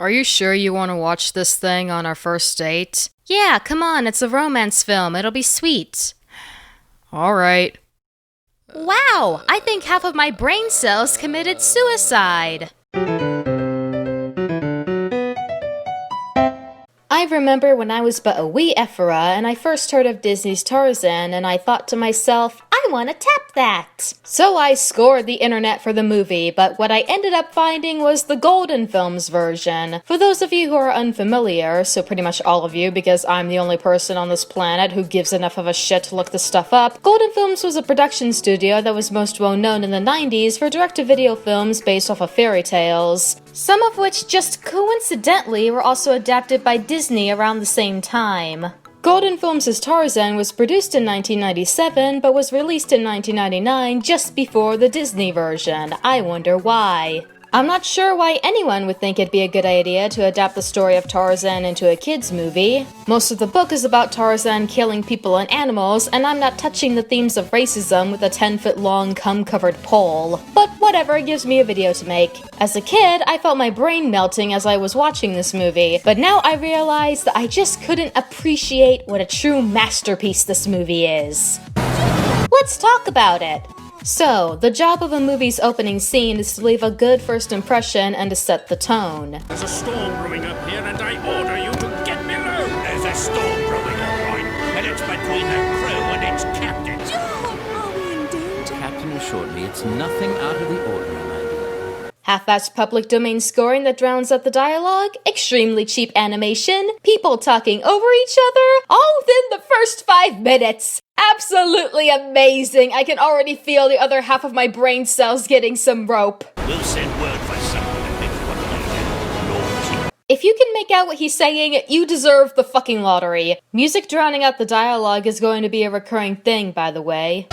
Are you sure you want to watch this thing on our first date? Yeah, come on, it's a romance film. It'll be sweet. Alright. Wow, I think half of my brain cells committed suicide. I remember when I was but a wee ephora and I first heard of Disney's Tarzan and I thought to myself, I want to tap that. So I scoured the internet for the movie, but what I ended up finding was the goldenfilms version. For those of you who are unfamiliar, so pretty much all of you because I'm the only person on this planet who gives enough of a shit to look this stuff up, goldenfilms was a production studio that was most well known in the 90s for direct-to-video films based off of fairy tales. Some of which just coincidentally were also adapted by Disney around the same time. goldenfilms' Tarzan was produced in 1997 but was released in 1999 just before the Disney version. I wonder why. I'm not sure why anyone would think it'd be a good idea to adapt the story of Tarzan into a kids movie. Most of the book is about Tarzan killing people and animals, and I'm not touching the themes of racism with a 10-foot-long cum-covered pole. But whatever, it gives me a video to make. As a kid, I felt my brain melting as I was watching this movie, but now I realize that I just couldn't appreciate what a true masterpiece this movie is. Let's talk about it! So, the job of a movie's opening scene is to leave a good first impression and to set the tone. There's a storm brewing up here and I order you to get below! There's a storm brewing up, right? And it's between the crew and its captain. John, are we in danger? Captain assured me it's nothing out of the ordinary, my dear. Half-assed public domain scoring that drowns out the dialogue, extremely cheap animation, people talking over each other, all within the first 5 minutes. Absolutely amazing! I can already feel the other half of my brain cells getting some rope. We'll send word for someone to pick you up later. If you can make out what he's saying, you deserve the fucking lottery. Music drowning out the dialogue is going to be a recurring thing, by the way.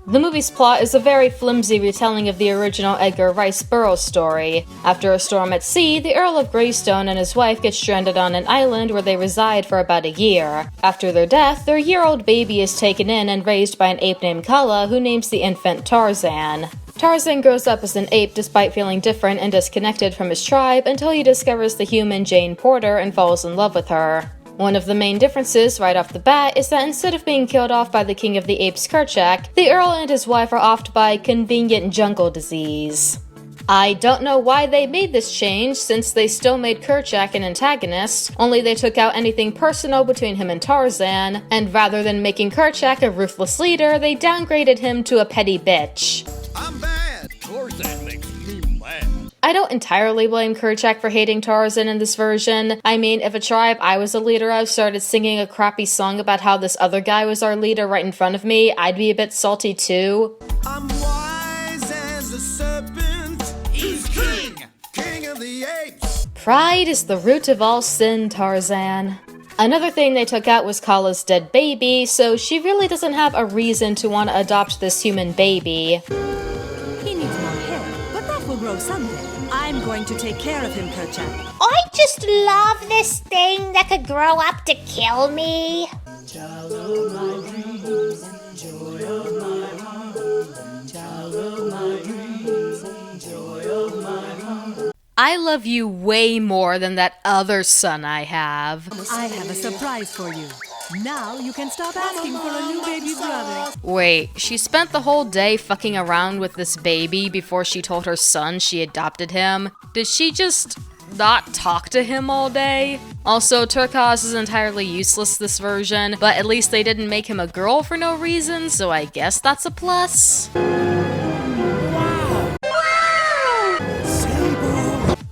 The movie's plot is a very flimsy retelling of the original Edgar Rice Burroughs story. After a storm at sea, the Earl of Greystone and his wife get stranded on an island where they reside for about a year. After their death, their year-old baby is taken in and raised by an ape named Kala, who names the infant Tarzan. Tarzan grows up as an ape despite feeling different and disconnected from his tribe until he discovers the human Jane Porter and falls in love with her. One of the main differences right off the bat is that instead of being killed off by the king of the apes Kerchak, the Earl and his wife are offed by convenient jungle disease. I don't know why they made this change since they still made Kerchak an antagonist, only they took out anything personal between him and Tarzan, and rather than making Kerchak a ruthless leader, they downgraded him to a petty bitch. I'm bad! Tarzan makes me mad. I don't entirely blame Kerchak for hating Tarzan in this version. I mean, if a tribe I was a leader of started singing a crappy song about how this other guy was our leader right in front of me, I'd be a bit salty too. I'm wise as a serpent. He's king! King of the apes. Pride is the root of all sin, Tarzan. Another thing they took out was Kala's dead baby, so she really doesn't have a reason to want to adopt this human baby. He needs more hair, but that will grow someday. I'm going to take care of him, Kerchak. I just love this thing that could grow up to kill me. Child of my dreams, joy of my heart. Child of my dreams, joy of my heart. I love you way more than that other son I have. I have a surprise for you. Now you can stop asking for a new baby brother. Wait, she spent the whole day fucking around with this baby before she told her son she adopted him? Did she just not talk to him all day? Also, Turquoise is entirely useless this version, but at least they didn't make him a girl for no reason, so I guess that's a plus.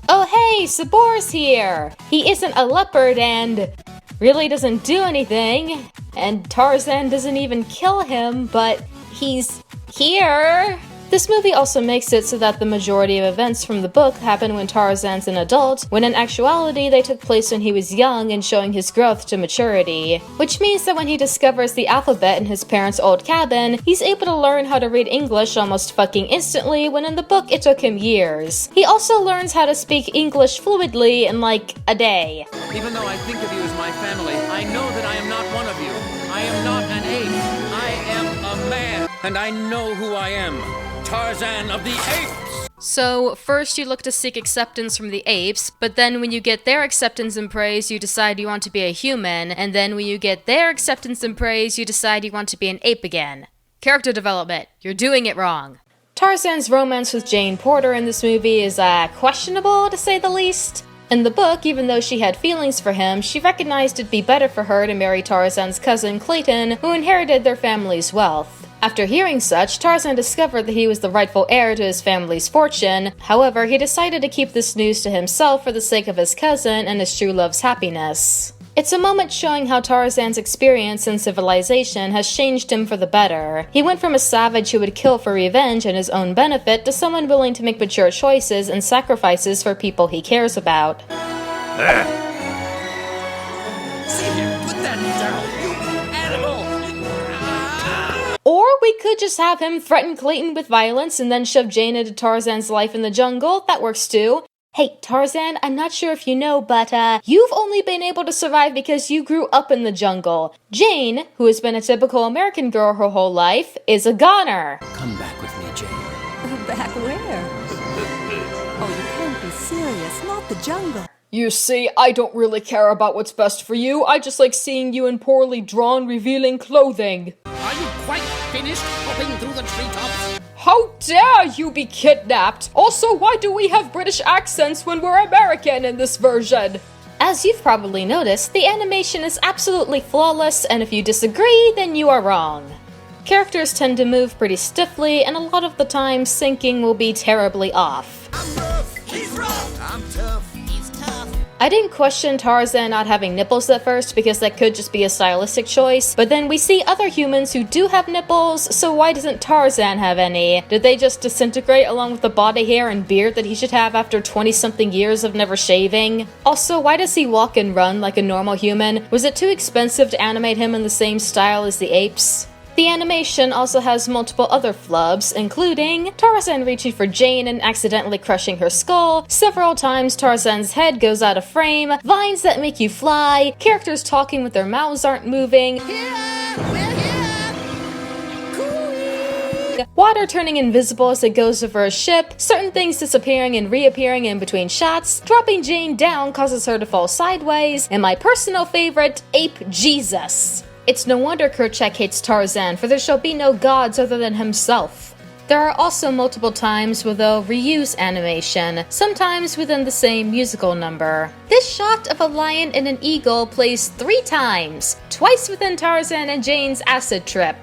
Oh hey, Sabor's here! He isn't a leopard and really doesn't do anything, and Tarzan doesn't even kill him, but he's here! This movie also makes it so that the majority of events from the book happen when Tarzan's an adult, when in actuality they took place when he was young and showing his growth to maturity. Which means that when he discovers the alphabet in his parents' old cabin, he's able to learn how to read English almost fucking instantly, when in the book it took him years. He also learns how to speak English fluidly in like a day. Even though I think of you as my family, I know that I am not one of you. I am not an ape. I am a man, and I know who I am. Tarzan of the Apes! So, first you look to seek acceptance from the apes, but then when you get their acceptance and praise, you decide you want to be a human, and then when you get their acceptance and praise, you decide you want to be an ape again. Character development. You're doing it wrong. Tarzan's romance with Jane Porter in this movie is, questionable, to say the least. In the book, even though she had feelings for him, she recognized it'd be better for her to marry Tarzan's cousin Clayton, who inherited their family's wealth. After hearing such, Tarzan discovered that he was the rightful heir to his family's fortune. However, he decided to keep this news to himself for the sake of his cousin and his true love's happiness. It's a moment showing how Tarzan's experience in civilization has changed him for the better. He went from a savage who would kill for revenge and his own benefit to someone willing to make mature choices and sacrifices for people he cares about. See here, put that down, you animal! Or we could just have him threaten Clayton with violence and then shove Jane into Tarzan's life in the jungle. That works too. Hey, Tarzan, I'm not sure if you know, but, you've only been able to survive because you grew up in the jungle. Jane, who has been a typical American girl her whole life, is a goner. Come back with me, Jane. Back where? Oh, you can't be serious. Not the jungle. You see, I don't really care about what's best for you. I just like seeing you in poorly drawn, revealing clothing. Are you quite finished hopping through the treetops? How dare you be kidnapped? Also, why do we have British accents when we're American in this version? As you've probably noticed, the animation is absolutely flawless, and if you disagree, then you are wrong. Characters tend to move pretty stiffly, and a lot of the time, syncing will be terribly off. I'm rough, he's rough. I'm tough, he's tough. I didn't question Tarzan not having nipples at first because that could just be a stylistic choice, but then we see other humans who do have nipples, so why doesn't Tarzan have any? Did they just disintegrate along with the body hair and beard that he should have after 20-something years of never shaving? Also, why does he walk and run like a normal human? Was it too expensive to animate him in the same style as the apes? The animation also has multiple other flubs, including Tarzan reaching for Jane and accidentally crushing her skull, several times Tarzan's head goes out of frame, vines that make you fly, characters talking with their mouths aren't moving, water turning invisible as it goes over a ship, certain things disappearing and reappearing in between shots, dropping Jane down causes her to fall sideways, and my personal favorite, Ape Jesus. It's no wonder Kerchak hates Tarzan, for there shall be no gods other than himself. There are also multiple times where they'll reuse animation, sometimes within the same musical number. This shot of a lion and an eagle plays 3 times, twice within Tarzan and Jane's acid trip.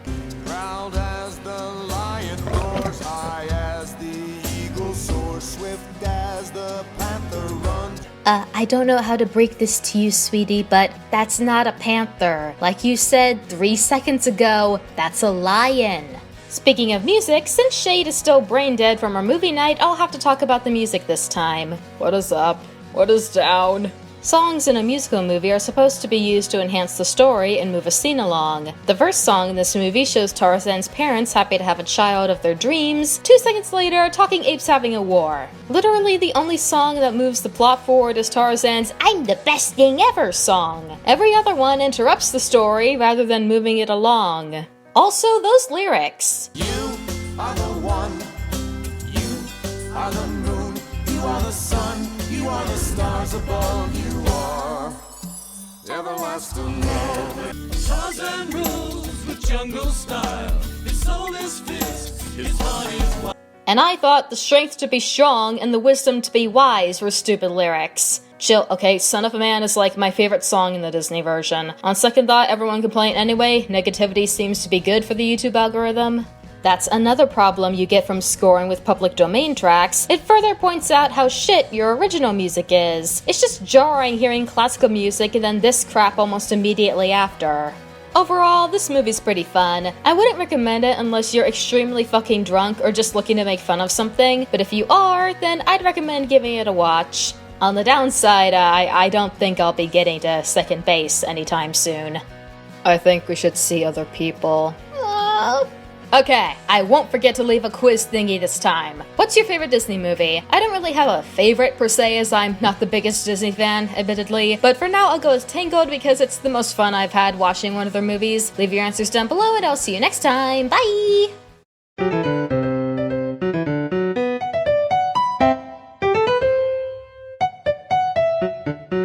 Proud as the lion roars, high as the eagle soars, swift as the panther runs. I don't know how to break this to you, sweetie, but that's not a panther. Like you said 3 seconds ago, that's a lion. Speaking of music, since Shade is still brain dead from our movie night, I'll have to talk about the music this time. What is up? What is down? Songs in a musical movie are supposed to be used to enhance the story and move a scene along. The first song in this movie shows Tarzan's parents happy to have a child of their dreams. 2 seconds later, talking apes having a war. Literally the only song that moves the plot forward is Tarzan's "I'm the best thing ever" song. Every other one interrupts the story rather than moving it along. Also, those lyrics. You are the one, you are the moon, you are the sun, you are the stars above, you are everlasting love. Tarzan rules with jungle style. His soul is fierce, his heart is wild. And I thought the strength to be strong and the wisdom to be wise were stupid lyrics. Chill, okay, Son of a Man is like my favorite song in the Disney version. On second thought, everyone can play it anyway. Negativity seems to be good for the YouTube algorithm. That's another problem you get from scoring with public domain tracks. It further points out how shit your original music is. It's just jarring hearing classical music and then this crap almost immediately after. Overall, this movie's pretty fun. I wouldn't recommend it unless you're extremely fucking drunk or just looking to make fun of something, but if you are, then I'd recommend giving it a watch. On the downside, I don't think I'll be getting to second base anytime soon. I think we should see other people. Okay, I won't forget to leave a quiz thingy this time. What's your favorite Disney movie? I don't really have a favorite per se, as I'm not the biggest Disney fan, admittedly, but for now I'll go with Tangled because it's the most fun I've had watching one of their movies. Leave your answers down below and I'll see you next time. Bye! Bye.